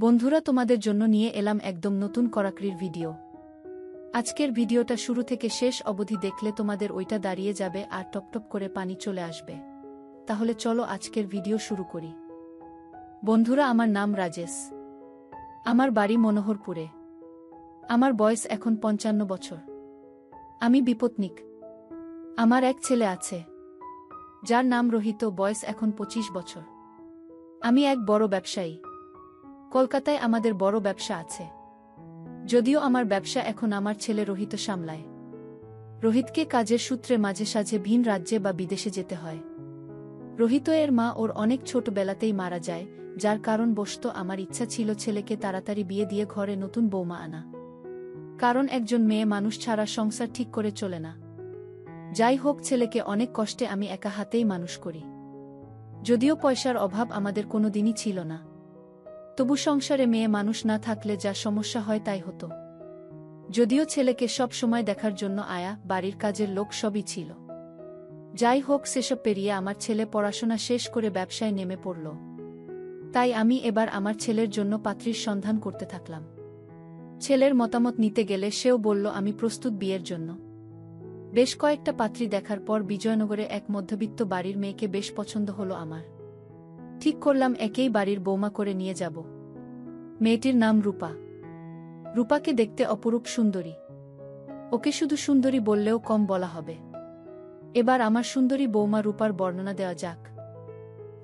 বন্ধুরা, তোমাদের জন্য নিয়ে এলাম একদম নতুন কড়াকড়ির ভিডিও। আজকের ভিডিওটা শুরু থেকে শেষ অবধি দেখলে তোমাদের ওইটা দাঁড়িয়ে যাবে আর টপটপ করে পানি চলে আসবে। তাহলে চলো আজকের ভিডিও শুরু করি। বন্ধুরা, আমার নাম রাজেশ। আমার বাড়ি মনোহরপুরে। আমার বয়স এখন 55 বছর। আমি বিপত্নিক। আমার এক ছেলে আছে, যার নাম রোহিত, বয়স এখন 25 বছর। আমি এক বড় ব্যবসায়ী। কলকাতায় আমাদের বড় ব্যবসা আছে। যদিও আমার ব্যবসা এখন আমার ছেলে রোহিত সামলায়। রোহিতকে কাজের সূত্রে মাঝে সাঝে ভিন রাজ্যে বা বিদেশে যেতে হয়। রোহিত এর মা ওর অনেক ছোটবেলাতেই মারা যায়, যার কারণবশত আমার ইচ্ছা ছিল ছেলেকে তাড়াতাড়ি বিয়ে দিয়ে ঘরে নতুন বৌমা আনা। কারণ একজন মেয়ে মানুষ ছাড়া সংসার ঠিক করে চলে না। যাই হোক, ছেলেকে অনেক কষ্টে আমি একা হাতেই মানুষ করি। যদিও পয়সার অভাব আমাদের কোনোদিনই ছিল না, তবু সংসারে মেয়ে মানুষ না থাকলে যা সমস্যা হয় তাই হতো। যদিও ছেলেকে সব সময় দেখার জন্য আয়া, বাড়ির কাজের লোক সবই ছিল। যাই হোক, সেসব পেরিয়ে আমার ছেলে পড়াশোনা শেষ করে ব্যবসায় নেমে পড়ল। তাই আমি এবার আমার ছেলের জন্য পাত্রীর সন্ধান করতে থাকলাম। ছেলের মতামত নিতে গেলে সেও বলল আমি প্রস্তুত বিয়ের জন্য। বেশ কয়েকটা পাত্রী দেখার পর বিজয়নগরে এক মধ্যবিত্ত বাড়ির মেয়েকে বেশ পছন্দ হলো আমার। ঠিক করলাম একেই বাড়ির বৌমা করে নিয়ে যাব। মেয়েটির নাম রূপা। রূপাকে দেখতে অপরূপ সুন্দরী। ওকে শুধু সুন্দরী বললেও কম বলা হবে। এবার আমার সুন্দরী বৌমা রূপার বর্ণনা দেওয়া যাক।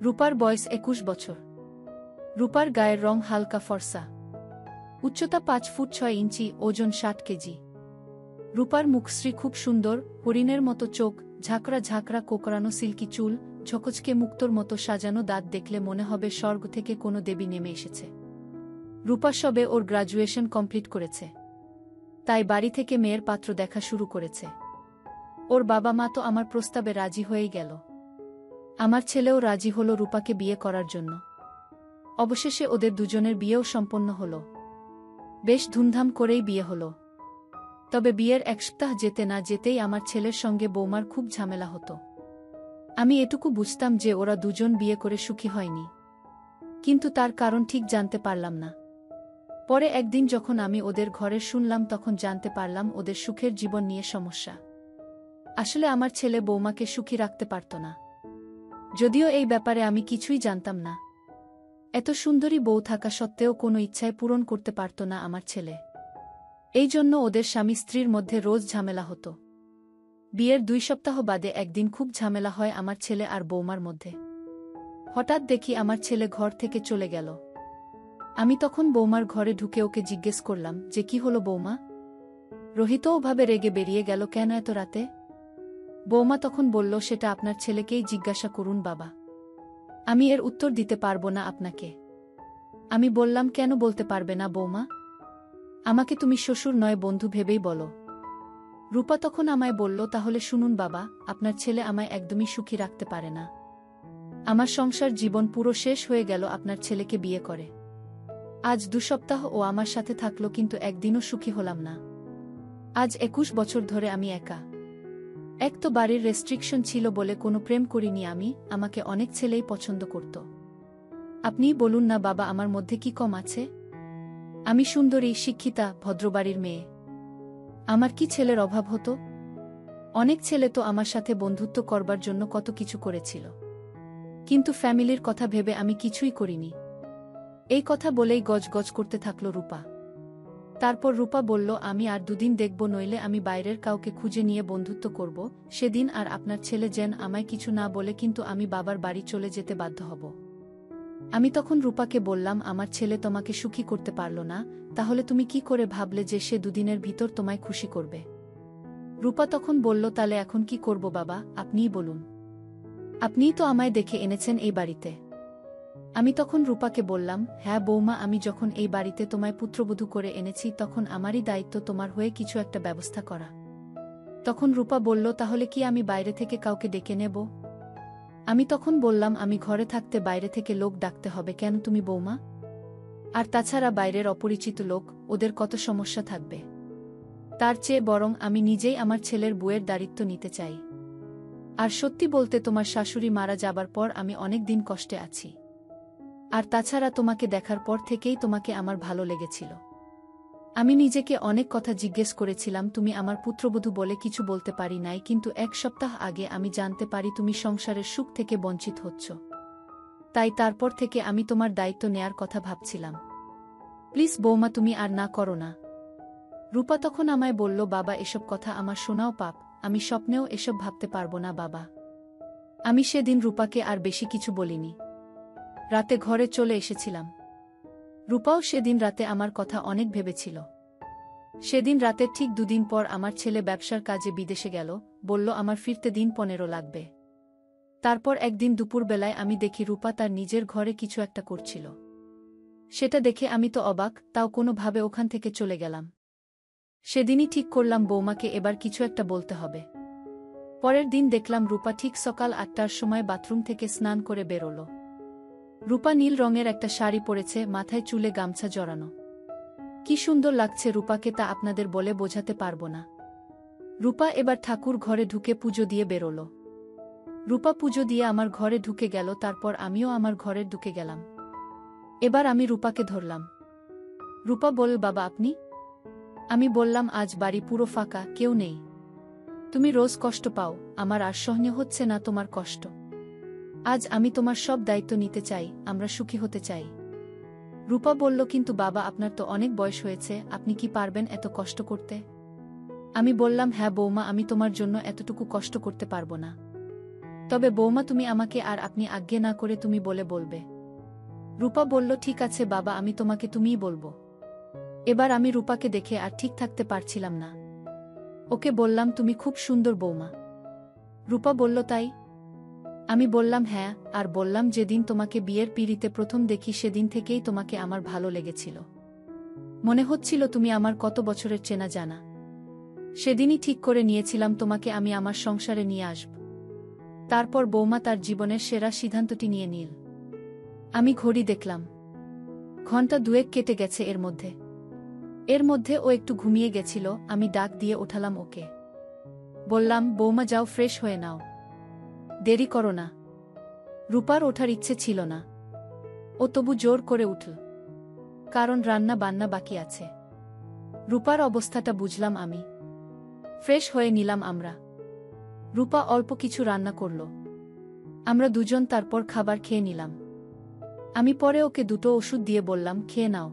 রূপার বয়স 21 বছর। রূপার গায়ের রং হালকা ফর্সা। উচ্চতা 5 ফুট 6 ইঞ্চি, ওজন 60 কেজি। রূপার মুখশ্রী খুব সুন্দর, হরিণের মতো চোখ, ঝাঁকড়া ঝাঁকড়া কোকড়ানো সিল্কি চুল, ঝকচকে মুক্তোর মতো সাজানো দাঁত দেখলে মনে হবে স্বর্গ থেকে কোনো দেবী নেমে এসেছে। রূপা সবে ওর গ্রাজুয়েশন কমপ্লিট করেছে, তাই বাড়ি থেকে মেয়ের পাত্র দেখা শুরু করেছে। ওর বাবা মা তো আমার প্রস্তাবে রাজি হয়েই গেল। আমার ছেলেও রাজি হলো রূপাকে বিয়ে করার জন্য। অবশেষে ওদের দুজনের বিয়েও সম্পন্ন হল। বেশ ধুমধাম করেই বিয়ে হলো। তবে বিয়ের 1 সপ্তাহ যেতে না যেতেই আমার ছেলের সঙ্গে বৌমার খুব ঝামেলা হতো। আমি এটুকু বুঝতাম যে ওরা দুজন বিয়ে করে সুখী হয়নি, কিন্তু তার কারণ ঠিক জানতে পারলাম না। পরে একদিন যখন আমি ওদের ঘরে শুনলাম, তখন জানতে পারলাম ওদের সুখের জীবন নিয়ে সমস্যা। আসলে আমার ছেলে বৌমাকে সুখী রাখতে পারত না। যদিও এই ব্যাপারে আমি কিছুই জানতাম না। এত সুন্দরী বউ থাকা সত্ত্বেও কোনো ইচ্ছায় পূরণ করতে পারত না আমার ছেলে। এই জন্য ওদের স্বামী স্ত্রীর মধ্যে রোজ ঝামেলা হতো। বিয়ের 2 সপ্তাহ বাদে একদিন খুব ঝামেলা হয় আমার ছেলে আর বৌমার মধ্যে। হঠাৎ দেখি আমার ছেলে ঘর থেকে চলে গেল। আমি তখন বৌমার ঘরে ঢুকে ওকে জিজ্ঞেস করলাম যে কি হলো বৌমা? রোহিত ওভাবে রেগে বেরিয়ে গেল কেন এত রাতে? বৌমা তখন বলল, সেটা আপনার ছেলেকেই জিজ্ঞাসা করুন বাবা, আমি এর উত্তর দিতে পারবো না আপনাকে। আমি বললাম, কেন বলতে পারবে না বৌমা? আমাকে তুমি শ্বশুর নয় বন্ধু ভেবেই বলো। রূপা তখন আমায় বলল, তাহলে শুনুন বাবা, আপনার ছেলে আমায় একদমই সুখী রাখতে পারে না। আমার সংসার জীবন পুরো শেষ হয়ে গেল আপনার ছেলেকে বিয়ে করে। আজ 2 সপ্তাহ ও আমার সাথে থাকলো, কিন্তু একদিনও সুখী হলাম না। আজ 21 বছর ধরে আমি একা। এক তো বাড়ির রেস্ট্রিকশন ছিল বলে কোনো প্রেম করিনি আমি, আমাকে অনেক ছেলেই পছন্দ করত। আপনিই বলুন না বাবা, আমার মধ্যে কি কম আছে? আমি সুন্দরী, শিক্ষিতা, ভদ্রবাড়ির মেয়ে। আমার কি ছেলের অভাব হতো? অনেক ছেলে তো আমার সাথে বন্ধুত্ব করবার জন্য কত কিছু করেছিল, কিন্তু ফ্যামিলির কথা ভেবে আমি কিছুই করিনি। এই কথা বলেই গজগজ করতে থাকলো রূপা। তারপর রূপা বলল, আমি আর 2 দিন দেখব, নইলে আমি বাইরের কাউকে খুঁজে নিয়ে বন্ধুত্ব করব। সেদিন আর আপনার ছেলে যেন আমায় কিছু না বলে, কিন্তু আমি বাবার বাড়ি চলে যেতে বাধ্য হব। আমি তখন রূপাকে বললাম, আমার ছেলে তোমাকে সুখী করতে পারল না, তাহলে তুমি কি করে ভাবলে যে সে 2 দিনের ভিতর তোমায় খুশি করবে? রূপা তখন বলল, তাহলে এখন কি করব বাবা, আপনিই বলুন। আপনিই তো আমায় দেখে এনেছেন এই বাড়িতে। আমি তখন রূপাকে বললাম, হ্যাঁ বৌমা, আমি যখন এই বাড়িতে তোমায় পুত্রবধূ করে এনেছি, তখন আমারই দায়িত্ব তোমার হয়ে কিছু একটা ব্যবস্থা করা। তখন রূপা বলল, তাহলে কি আমি বাইরে থেকে কাউকে ডেকে নেব? আমি তখন বললাম, আমি ঘরে থাকতে বাইরে থেকে লোক ডাকতে হবে কেন তুমি বৌমা? আর তাছাড়া বাইরের অপরিচিত লোক, ওদের কত সমস্যা থাকবে। তার চেয়ে বরং আমি নিজেই আমার ছেলের বউয়ের দায়িত্ব নিতে চাই। আর সত্যি বলতে, তোমার শাশুড়ি মারা যাবার পর আমি অনেক দিন কষ্টে আছি। আর তাছাড়া তোমাকে দেখার পর থেকেই তোমাকে আমার ভালো লেগেছিল। আমি নিজেকে অনেক কথা জিজ্ঞেস করেছিলাম, তুমি আমার পুত্রবধূ বলে কিছু বলতে পারি নাই, কিন্তু 1 সপ্তাহ আগে আমি জানতে পারি তুমি সংসারের সুখ থেকে বঞ্চিত হচ্ছ। তাই তারপর থেকে আমি তোমার দায়িত্ব নেয়ার কথা ভাবছিলাম। প্লিজ বৌমা, তুমি আর না করো না। রূপা তখন আমায় বলল, বাবা এসব কথা আমার শোনাও পাপ, আমি স্বপ্নেও এসব ভাবতে পারবো না বাবা। আমি সেদিন রূপাকে আর বেশি কিছু বলিনি। রাতে ঘরে চলে এসেছিলাম। রূপাও সেদিন রাতে আমার কথা অনেক ভেবেছিল। সেদিন রাতের ঠিক 2 দিন পর আমার ছেলে ব্যবসার কাজে বিদেশে গেল, বলল আমার ফিরতে দিন 15 লাগবে। তারপর একদিন দুপুরবেলায় আমি দেখি রূপা তার নিজের ঘরে কিছু একটা করছিল। সেটা দেখে আমি তো অবাক, তাও কোনোভাবে ওখান থেকে চলে গেলাম। সেদিনই ঠিক করলাম বৌমাকে এবার কিছু একটা বলতে হবে। পরের দিন দেখলাম রূপা ঠিক সকাল 8টার সময় বাথরুম থেকে স্নান করে বেরোল। রূপা নীল রঙের একটা শাড়ি পরেছে, মাথায় চুলে গামছা জড়ানো। কি সুন্দর লাগছে রূপাকে, তা আপনাদের বলে বোঝাতে পারবো না। রূপা এবার ঠাকুর ঘরে ঢুকে পুজো দিয়ে বেরোল। রূপা পুজো দিয়ে আমার ঘরে ঢুকে গেল, তারপর আমিও আমার ঘরে ঢুকে গেলাম। এবার আমি রূপাকে ধরলাম। রূপা বলল, বাবা আপনি? আমি বললাম, আজ বাড়ি পুরো ফাঁকা, কেউ নেই। তুমি রোজ কষ্ট পাও, আমার আর সহ্য হচ্ছে না তোমার কষ্ট। আজ আমি তোমার সব দায়িত্ব নিতে চাই, আমরা সুখী হতে চাই। রূপা বলল, কিন্তু বাবা আপনার তো অনেক বয়স হয়েছে, আপনি কি পারবেন এত কষ্ট করতে? আমি বললাম, হ্যাঁ বৌমা, আমি তোমার জন্য এতটুকু কষ্ট করতে পারবো না। তবে বৌমা তুমি আমাকে আর আপনি আজ্ঞে না করে তুমি বলে বলবে। রূপা বলল, ঠিক আছে বাবা, আমি তোমাকে তুমিই বলবো। এবার আমি রূপাকে দেখে আর ঠিক থাকতে পারছিলাম না। ওকে বললাম, তুমি খুব সুন্দর বৌমা। রূপা বলল, তাই? আমি বললাম, হ্যাঁ, আর বললাম, যেদিন তোমাকে বিয়ের পিঁড়িতে প্রথম দেখি সেদিন থেকেই তোমাকে আমার ভালো লেগেছিল। মনে হচ্ছিল তুমি আমার কত বছরের চেনা জানা। সেদিনই ঠিক করে নিয়েছিলাম তোমাকে আমি আমার সংসারে নিয়ে আসব। তারপর বৌমা তার জীবনের সেরা সিদ্ধান্তটি নিয়ে নিল। আমি ঘড়ি দেখলাম, ঘণ্টা 2 কেটে গেছে। এর মধ্যে ও একটু ঘুমিয়ে গেছিল। আমি ডাক দিয়ে ওঠালাম ওকে। বললাম, বৌমা যাও, ফ্রেশ হয়ে নাও, দেরি করো না। রূপার ওঠার ইচ্ছে ছিল না। ও তবু জোর করে উঠল, কারণ রান্না বান্না বাকি আছে। রূপার অবস্থাটা বুঝলাম আমি। ফ্রেশ হয়ে নিলাম আমরা। রূপা অল্প কিছু রান্না করল। আমরা দুজন তারপর খাবার খেয়ে নিলাম। আমি পরে ওকে 2টো ওষুধ দিয়ে বললাম, খেয়ে নাও,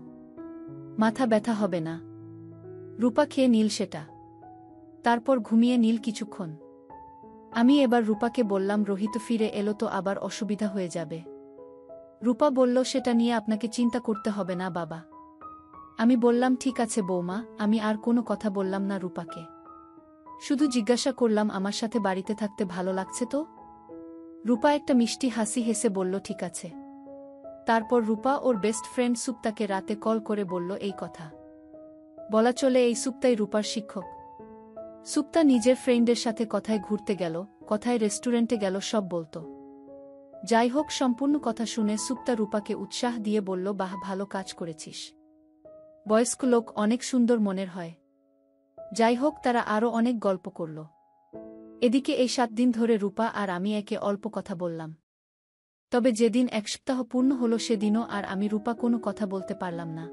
মাথা ব্যথা হবে না। রূপা খেয়ে নিল সেটা। তারপর ঘুমিয়ে নিল কিছুক্ষণ। আমি এবার রূপাকে বললাম, রোহিত ফিরে এলো তো আবার অসুবিধা হয়ে যাবে। রূপা বলল, সেটা নিয়ে আপনাকে চিন্তা করতে হবে না বাবা। আমি বললাম, ঠিক আছে বৌমা। আমি আর কোনো কথা বললাম না রূপাকে। শুধু জিজ্ঞাসা করলাম, আমার সাথে বাড়িতে থাকতে ভালো লাগছে তো? রূপা একটা মিষ্টি হাসি হেসে বলল, ঠিক আছে। তারপর রূপা ওর বেস্ট ফ্রেন্ড সুপ্তাকে রাতে কল করে বলল এই কথা। বলা চলে এই সুপ্তাই রূপার শিক্ষক। সুপ্তা নিজের ফ্রেন্ডের সাথে কথায় ঘুরতে গেল, কথায় রেস্টুরেন্টে গেল, সব বলতো। যাই হোক, সম্পূর্ণ কথা শুনে সুপ্তা রূপাকে উৎসাহ দিয়ে বলল, বাহ, ভালো কাজ করেছিস। বয়স্ক লোক অনেক সুন্দর মনের হয়। যাই হোক, তারা আরও অনেক গল্প করল। এদিকে এই 7 দিন ধরে রূপা আর আমি একে অল্প কথা বললাম। তবে যেদিন 1 সপ্তাহ পূর্ণ হলো সেদিনও আর আমি রূপা কোনো কথা বলতে পারলাম না।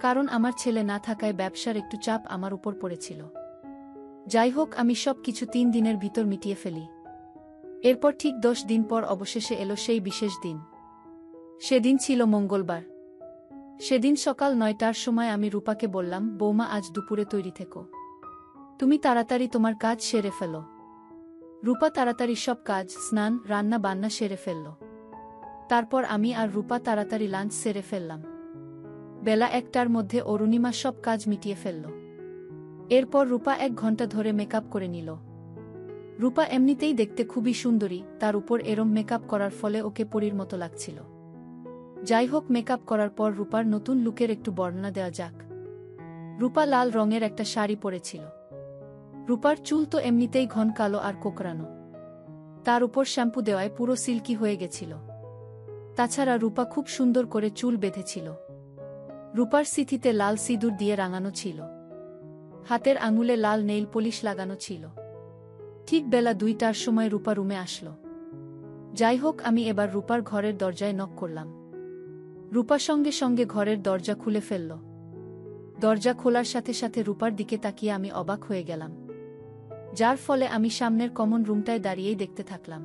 কারণ আমার ছেলে না থাকায় ব্যবসার একটু চাপ আমার উপর পড়েছিল। যাই হোক, আমি সব কিছু 3 দিনের ভিতর মিটিয়ে ফেলি। এরপর ঠিক 10 দিন পর অবশেষে এলো সেই বিশেষ দিন। সেদিন ছিল মঙ্গলবার। সেদিন সকাল 9টার সময় আমি রূপাকে বললাম, বৌমা আজ দুপুরে তৈরি থেকো। তুমি তাড়াতাড়ি তোমার কাজ সেরে ফেলো। রূপা তাড়াতাড়ি সব কাজ, স্নান, রান্না বান্না সেরে ফেলল। তারপর আমি আর রূপা তাড়াতাড়ি লাঞ্চ সেরে ফেললাম। বেলা 1টার মধ্যে অরুণিমা সব কাজ মিটিয়ে ফেলল। এরপর রূপা 1 ঘন্টা ধরে মেকআপ করে নিল। রূপা এমনিতেই দেখতে খুবই সুন্দরী, তার উপর এরম মেকআপ করার ফলে ওকে পরীর মতো লাগছিল। যাই হোক, মেকআপ করার পর রূপার নতুন লুকের একটু বর্ণনা দেওয়া যাক। রূপা লাল রঙের একটা শাড়ি পরেছিল। রূপার চুল তো এমনিতেই ঘন কালো আর কোকড়ানো। তার উপর শ্যাম্পু দেওয়ায় পুরো সিল্কি হয়ে গেছিল। তাছাড়া রূপা খুব সুন্দর করে চুল বেঁধেছিল। রূপার সিথিতে লাল সিঁদুর দিয়ে রাঙানো ছিল। হাতের আঙুলে লাল নেইল পলিশ লাগানো ছিল। ঠিক বেলা 2টার সময় রূপা রুমে আসলো। যাই হোক, আমি এবার রূপার ঘরের দরজায় নক করলাম। রূপা সঙ্গে সঙ্গে ঘরের দরজা খুলে ফেলল। দরজা খোলার সাথে সাথে রূপার দিকে তাকিয়ে আমি অবাক হয়ে গেলাম, যার ফলে আমি সামনের কমন রুমটায় দাঁড়িয়েই দেখতে থাকলাম।